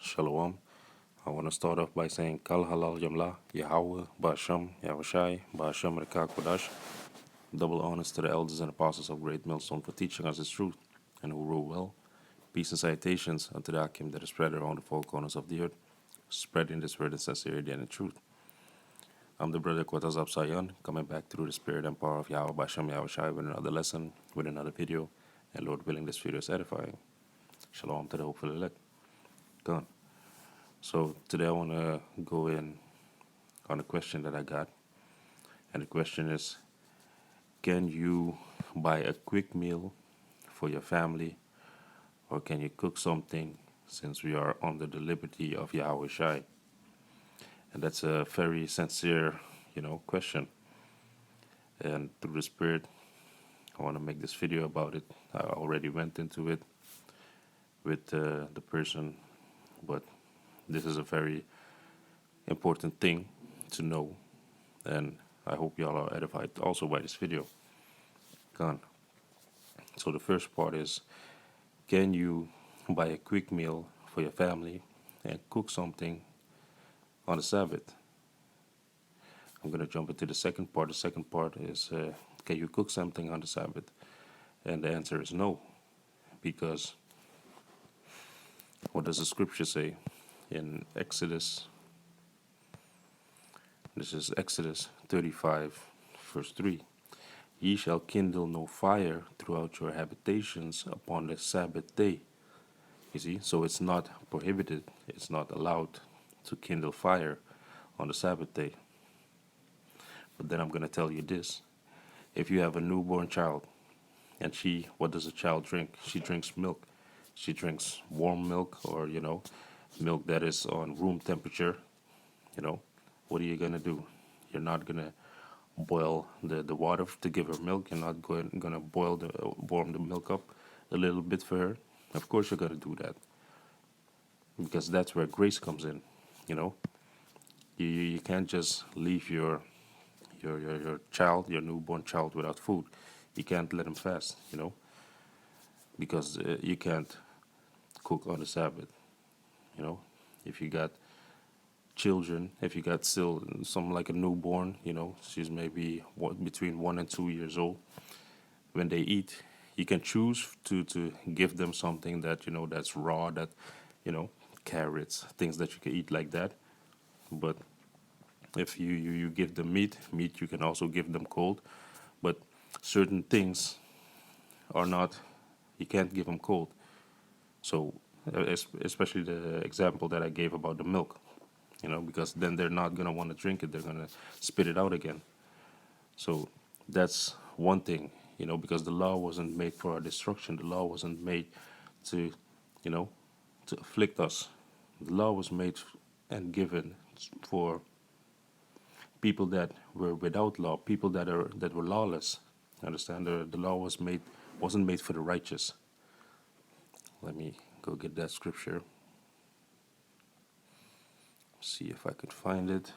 Shalom. I want to start off by saying Kal Halal Yamla, Yahweh, Ba'asham, Yahushai, Ba'asham Rekah Kodash. Double honors to the elders and apostles of Great Millstone for teaching us His truth and who rule well. Peace and salutations unto the Akim that is spread around the four corners of the earth, spreading this word in sincerity and in truth. I'm the brother Kwatazab Sayan, coming back through the spirit and power of Yahweh Ba'asham Yahushai with another lesson, with another video, and Lord willing, this video is edifying. Shalom to the hopeful elect. Gone. So today I want to go in on a question that I got, and the question is, can you buy a quick meal for your family, or can you cook something since we are under the liberty of Yahweh Shai? And that's a very sincere, question. And through the Spirit, I want to make this video about it. I already went into it with the person, but this is a very important thing to know, and I hope y'all are edified also by this video. Gone. So the first part is, can you buy a quick meal for your family and cook something on the Sabbath? I'm going to jump into the second part. The second part is, can you cook something on the Sabbath? And the answer is no, because what does the scripture say in Exodus? This is Exodus 35, verse 3. Ye shall kindle no fire throughout your habitations upon the Sabbath day. You see, so it's not prohibited, it's not allowed to kindle fire on the Sabbath day. But then I'm going to tell you this. If you have a newborn child, and what does a child drink? She drinks milk. She drinks warm milk, or, milk that is on room temperature. What are you going to do? You're not going to boil the water to give her milk. You're not going to warm the milk up a little bit for her. Of course you're going to do that, because that's where grace comes in. You can't just leave your child, your newborn child, without food. You can't let him fast, because you can't cook on the Sabbath. If you got children, if you got still something like a newborn, she's maybe between 1 and 2 years old. When they eat, you can choose to give them something that that's raw, that carrots, things that you can eat like that. But if you give them meat, you can also give them cold. But certain things are not, you can't give them cold. So especially the example that I gave about the milk, because then they're not going to want to drink it. They're going to spit it out again. So that's one thing, because the law wasn't made for our destruction. The law wasn't made to, to afflict us. The law was made and given for people that were without law, people that were lawless. Understand? The law wasn't made for the righteous. Let me go get that scripture. See if I could find it.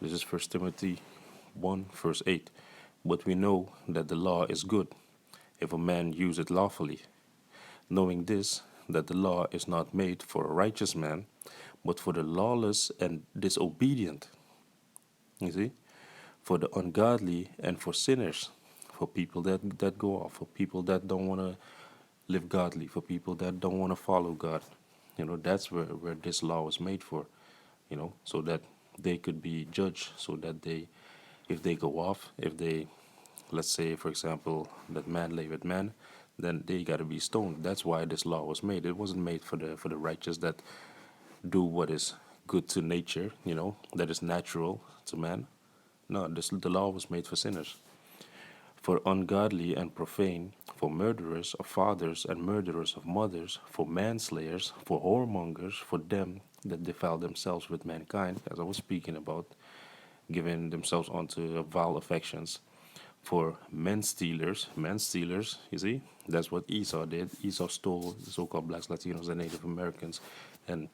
This is 1 Timothy 1, verse 8. But we know that the law is good, if a man use it lawfully, knowing this, that the law is not made for a righteous man, but for the lawless and disobedient. You see? For the ungodly and for sinners, for people that go off, for people that don't want to live godly, for people that don't want to follow God. That's where this law was made for, so that they could be judged, so that if they go off, if they, let's say, for example, that man lay with man, then they got to be stoned. That's why this law was made. It wasn't made for the righteous that do what is good to nature, that is natural to man. No, the law was made for sinners, for ungodly and profane, for murderers of fathers and murderers of mothers, for manslayers, for whoremongers, for them that defile themselves with mankind, as I was speaking about, giving themselves unto vile affections, for men stealers, you see, that's what Esau did. Esau stole the so-called blacks, Latinos, and Native Americans, and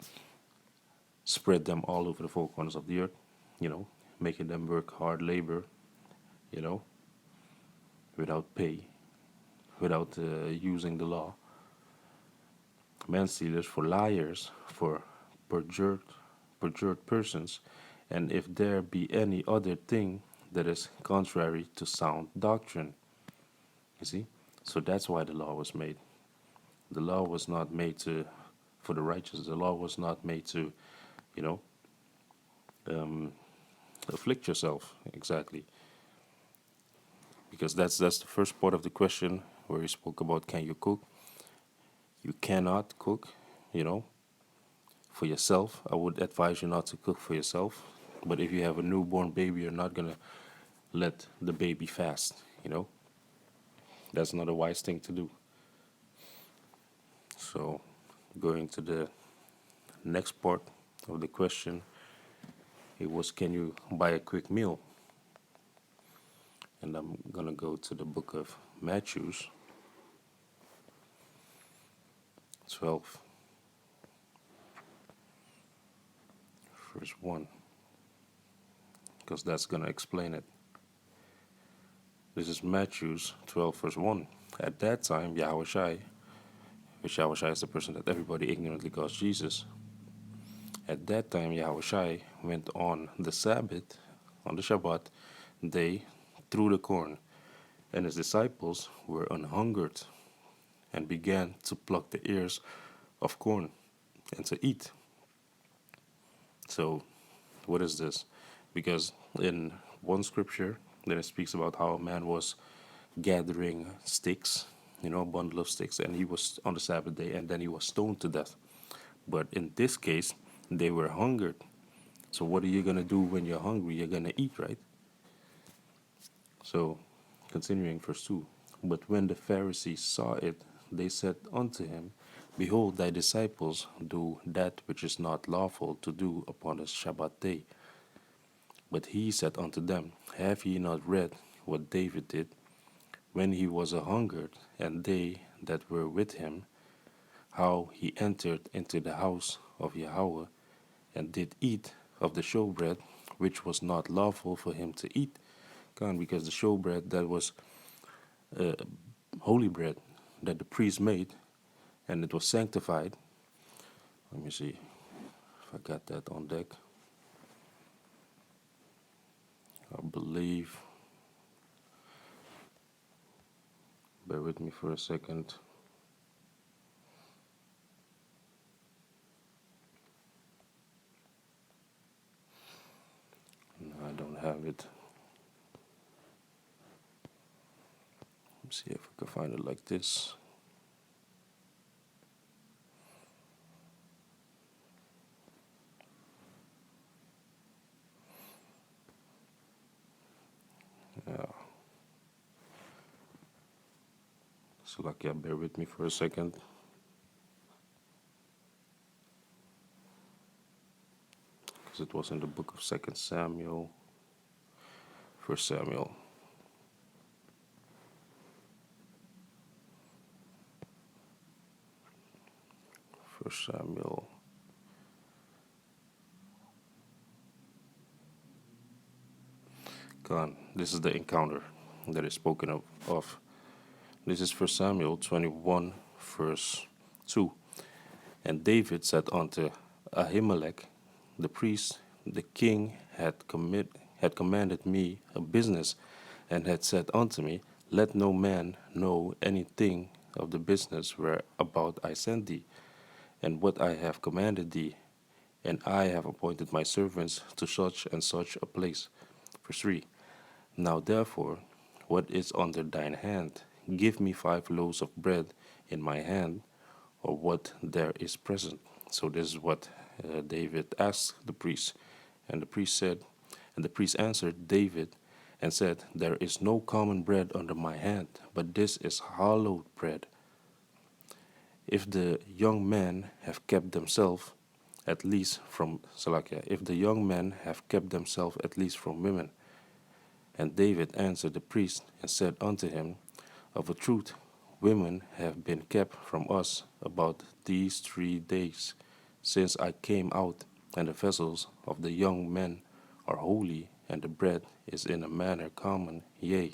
spread them all over the four corners of the earth, you know, making them work hard labor, you know, without pay, without using the law. Manstealers, for liars, for perjured, perjured persons, and if there be any other thing that is contrary to sound doctrine. You see? So that's why the law was made. The law was not made to for the righteous. The law was not made to, you know, um, afflict yourself exactly. Because that's the first part of the question where he spoke about can you cook? You cannot cook, you know, for yourself. I would advise you not to cook for yourself. But if you have a newborn baby, you're not gonna let the baby fast, you know. That's not a wise thing to do. So going to the next part of the question, it was can you buy a quick meal? And I'm gonna go to the book of Matthew 12, verse 1, because that's gonna explain it. This is Matthew 12, verse 1. At that time, Yahushai, which Yahushai is the person that everybody ignorantly calls Jesus. At that time, Yahushai went on the Sabbath, on the Shabbat day, through the corn, and his disciples were hungred and began to pluck the ears of corn and to eat. So, what is this? Because in one scripture, then it speaks about how a man was gathering sticks, you know, a bundle of sticks, and he was on the Sabbath day, and then he was stoned to death. But in this case, they were hungered. So, what are you going to do when you're hungry? You're going to eat, right? So, continuing verse 2. But when the Pharisees saw it, they said unto him, Behold, thy disciples do that which is not lawful to do upon the Shabbat day. But he said unto them, Have ye not read what David did, when he was hungered, and they that were with him, how he entered into the house of Yahweh, and did eat of the shewbread, which was not lawful for him to eat? Because the shewbread, that was uh, holy bread that the priest made, and it was sanctified. Let me see if I got that on deck. I believe. Bear with me for a second. No, I don't have it. Let's see if I can find it like this. Yeah. So, like, yeah, bear with me for a second. Because it was in the book of 2 Samuel, 1 Samuel. 1 Samuel. This is the encounter that is spoken of. This is 1 Samuel 21, verse 2. And David said unto Ahimelech, the priest, the king had commanded me a business, and had said unto me, Let no man know anything of the business whereabout I sent thee, and what I have commanded thee. And I have appointed my servants to such and such a place. Verse 3. Now therefore, what is under thine hand? Give me 5 loaves of bread in my hand, or what there is present. So this is what David asked the priest. And the priest said, And the priest answered David and said, There is no common bread under my hand, but this is hallowed bread. If the young men have kept themselves at least from Salakia, if the young men have kept themselves at least from women. And David answered the priest and said unto him, Of a truth, women have been kept from us about these 3 days, since I came out, and the vessels of the young men are holy, and the bread is in a manner common, yea,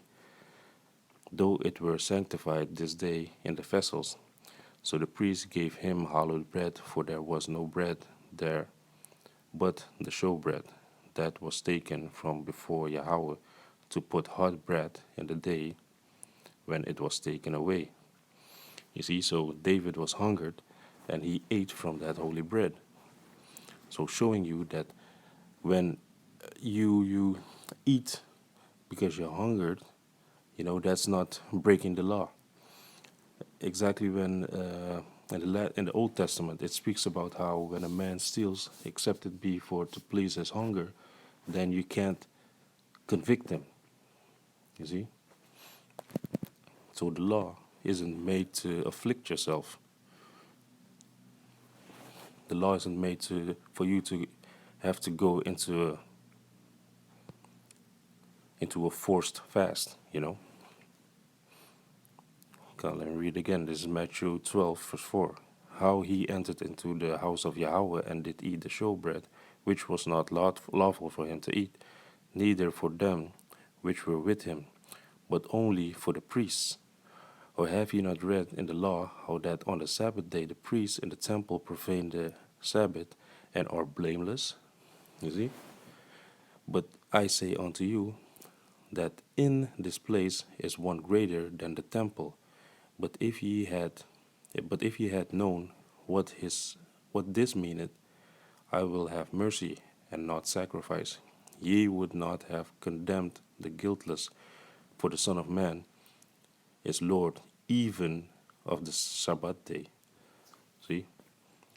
though it were sanctified this day in the vessels. So the priest gave him hallowed bread, for there was no bread there but the shewbread that was taken from before Yahweh to put hot bread in the day when it was taken away. You see, so David was hungered and he ate from that holy bread. So showing you that when you eat because you're hungered, that's not breaking the law. Exactly when in the Old Testament it speaks about how when a man steals, except it be for to please his hunger, then you can't convict him. You see? So the law isn't made to afflict yourself. The law isn't made for you to have to go into a forced fast. Okay, let me read again. This is Matthew 12, verse 4. How he entered into the house of Yahweh and did eat the shewbread, which was not lawful for him to eat, neither for them which were with him, but only for the priests. Or have ye not read in the law how that on the Sabbath day the priests in the temple profane the Sabbath and are blameless? You see? But I say unto you that in this place is one greater than the temple. But if ye had known what this meaneth, I will have mercy and not sacrifice, ye would not have condemned the guiltless, for the Son of Man is Lord even of the Sabbath day. See?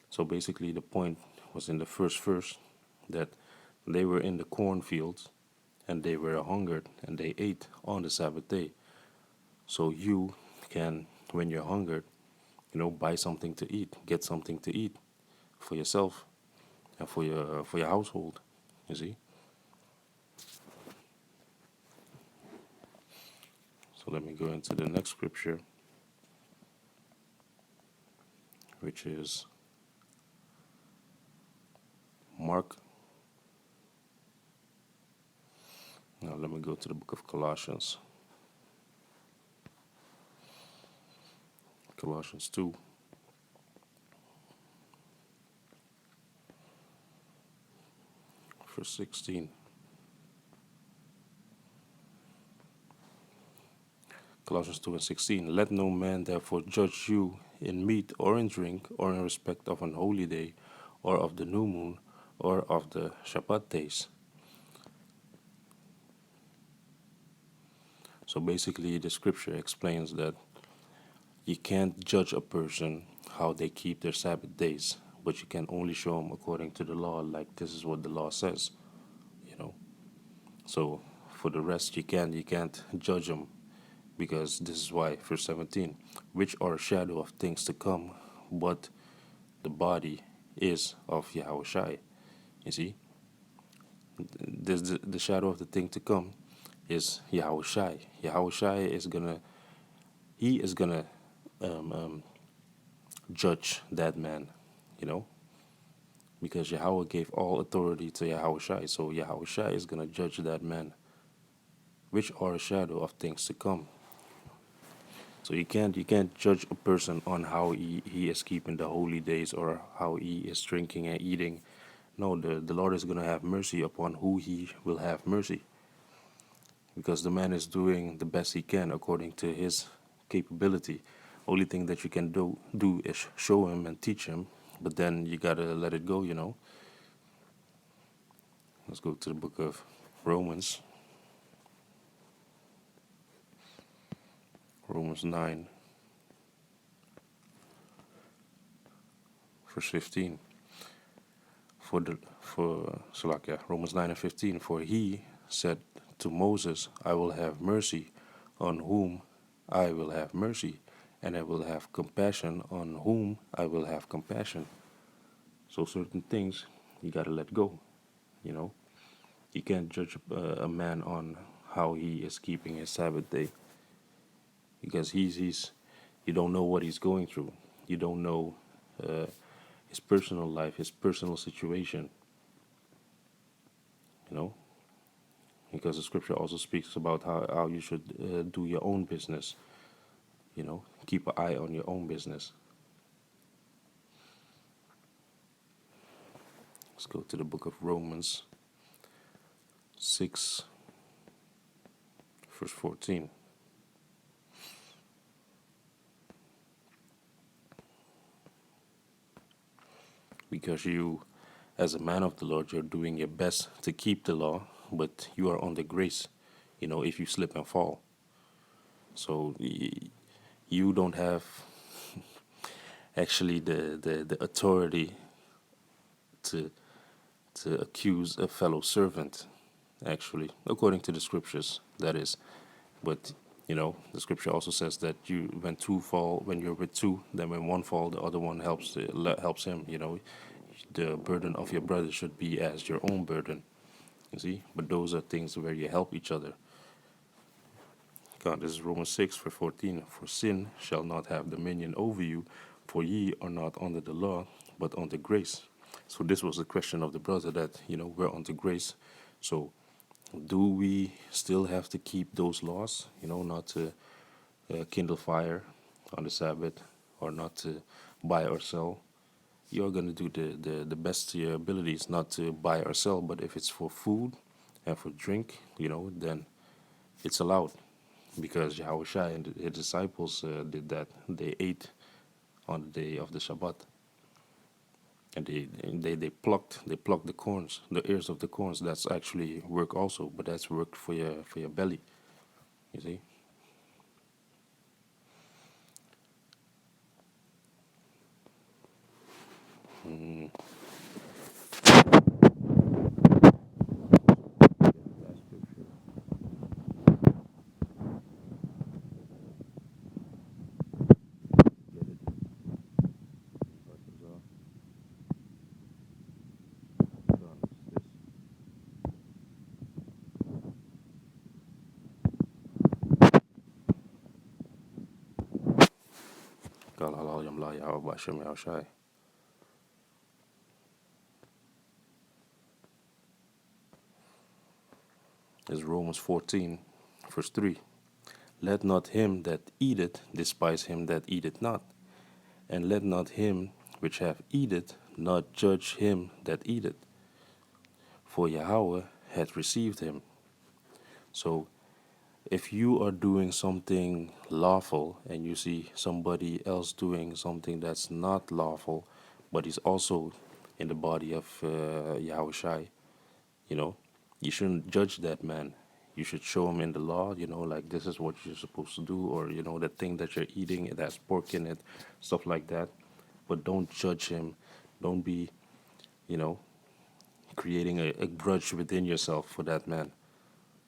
So basically the point was in the first verse that they were in the cornfields and they were hungered and they ate on the Sabbath day. So you can, when you're hungered, buy something to eat, get something to eat for yourself and for your household. You see. So let me go into the next scripture, which is Mark. Now let me go to the book of Colossians. Colossians 2. Verse 16. Colossians 2 and 16. Let no man therefore judge you in meat or in drink, or in respect of an holy day, or of the new moon, or of the Shabbat days. So basically the scripture explains that you can't judge a person how they keep their Sabbath days, but you can only show them according to the law, like this is what the law says. So for the rest, you can't judge them, because this is why, verse 17, which are a shadow of things to come, but the body is of Yahushai. You see, the shadow of the thing to come is Yahushai. Yahushai is gonna judge that man, because Yahweh gave all authority to Yahushai. So Yahushai is gonna judge that man, which are a shadow of things to come. So you can't judge a person on how he is keeping the holy days or how he is drinking and eating. No, the Lord is gonna have mercy upon who he will have mercy, because the man is doing the best he can according to his capability. Only thing that you can do is show him and teach him, but then you gotta let it go. Let's go to the book of Romans. Romans 9, verse 15. Romans 9:15. For he said to Moses, I will have mercy on whom I will have mercy, and I will have compassion on whom I will have compassion. So certain things you gotta let go. You know, you can't judge a man on how he is keeping his Sabbath day, because he's you don't know what he's going through. You don't know uh, his personal life, his personal situation. You know, because the scripture also speaks about how you should do your own business. You know, keep an eye on your own business. Let's go to the book of Romans 6, verse 14. Because you, as a man of the Lord, you're doing your best to keep the law, but you are under grace, you know, if you slip and fall. So you don't have actually the authority to accuse a fellow servant, actually, according to the scriptures, that is. But you know, the scripture also says that when two fall, when you're with two, then when one fall, the other one helps him. You know, the burden of your brother should be as your own burden. You see, but those are things where you help each other. God, this is Romans 6 for 14. For sin shall not have dominion over you, for ye are not under the law, but under grace. So this was the question of the brother, that you know we're under grace. So do we still have to keep those laws? You know, not to kindle fire on the Sabbath, or not to buy or sell. You're going to do the best to your abilities, not to buy or sell. But if it's for food and for drink, you know, then it's allowed. Because Yahushua and his disciples did that. They ate on the day of the Shabbat. And they plucked the corns, the ears of the corns. That's actually work also, but that's work for your belly. You see? Mm. Is Romans 14, verse 3. Let not him that eateth despise him that eateth not, and let not him which hath eateth not judge him that eateth, for Yahweh hath received him. So if you are doing something lawful and you see somebody else doing something that's not lawful, but is also in the body of Yahushai, you know, you shouldn't judge that man. You should show him in the law, you know, like this is what you're supposed to do, or, you know, the thing that you're eating, it has pork in it, stuff like that. But don't judge him. Don't be, you know, creating a grudge within yourself for that man.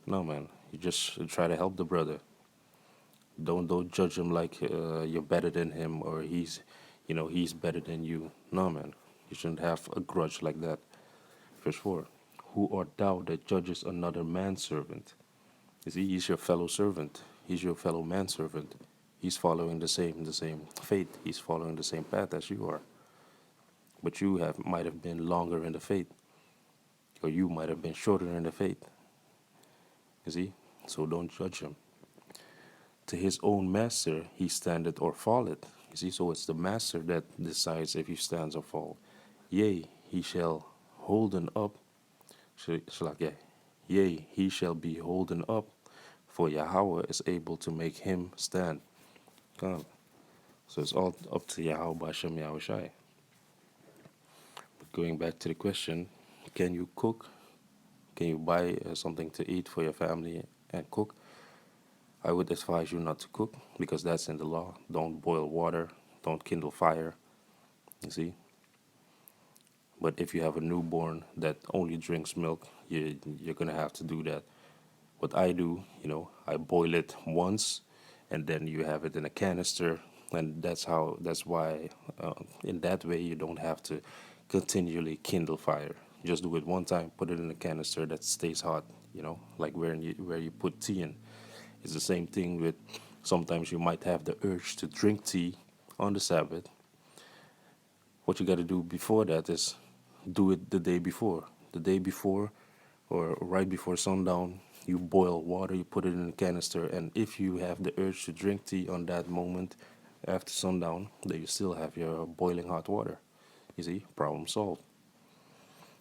No, man. You just try to help the brother. Don't judge him like you're better than him, or he's, you know, he's better than you. No, man. You shouldn't have a grudge like that. Verse 4. Who art thou that judgest another man's servant? You see, he's your fellow servant. He's your fellow manservant. He's following the same faith. He's following the same path as you are. But you might have been longer in the faith, or you might have been shorter in the faith. You see? So don't judge him. To his own master he standeth or falleth. You see, so it's the master that decides if he stands or fall. Yea, he shall holden up. Yea, he shall be holden up, for Yahweh is able to make him stand. God. So it's all up to Yahweh Bashem Yahushai. But going back to the question, can you cook? Can you buy something to eat for your family and cook? I would advise you not to cook, because that's in the law. Don't boil water. Don't kindle fire. You see? But if you have a newborn that only drinks milk, you're gonna have to do that. What I do, I boil it once, and then you have it in a canister, and that's why, in that way, you don't have to continually kindle fire. Just do it one time, put it in a canister that stays hot. Like where you put tea in. It's the same thing with, sometimes you might have the urge to drink tea on the Sabbath. What you got to do before that is do it the day before. The day before, or right before sundown, you boil water, you put it in a canister, and if you have the urge to drink tea on that moment after sundown, then you still have your boiling hot water. You see, problem solved.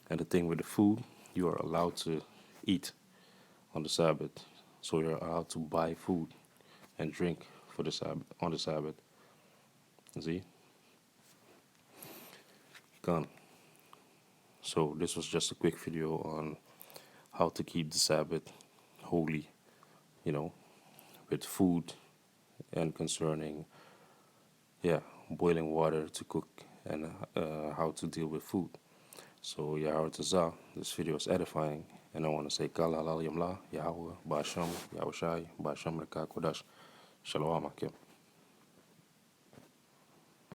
And the thing with the food, you are allowed to eat on the Sabbath. So you're allowed to buy food and drink for the Sabbath on the Sabbath. You see? Gone. So this was just a quick video on how to keep the Sabbath holy, you know, with food and concerning, yeah, boiling water to cook, and how to deal with food. So Yaharatazah, this video is edifying, and I want to say Kal Halal Yamla, Yahweh, Basham, Yahushai, Basham Reka Kodash, Shalom Akim.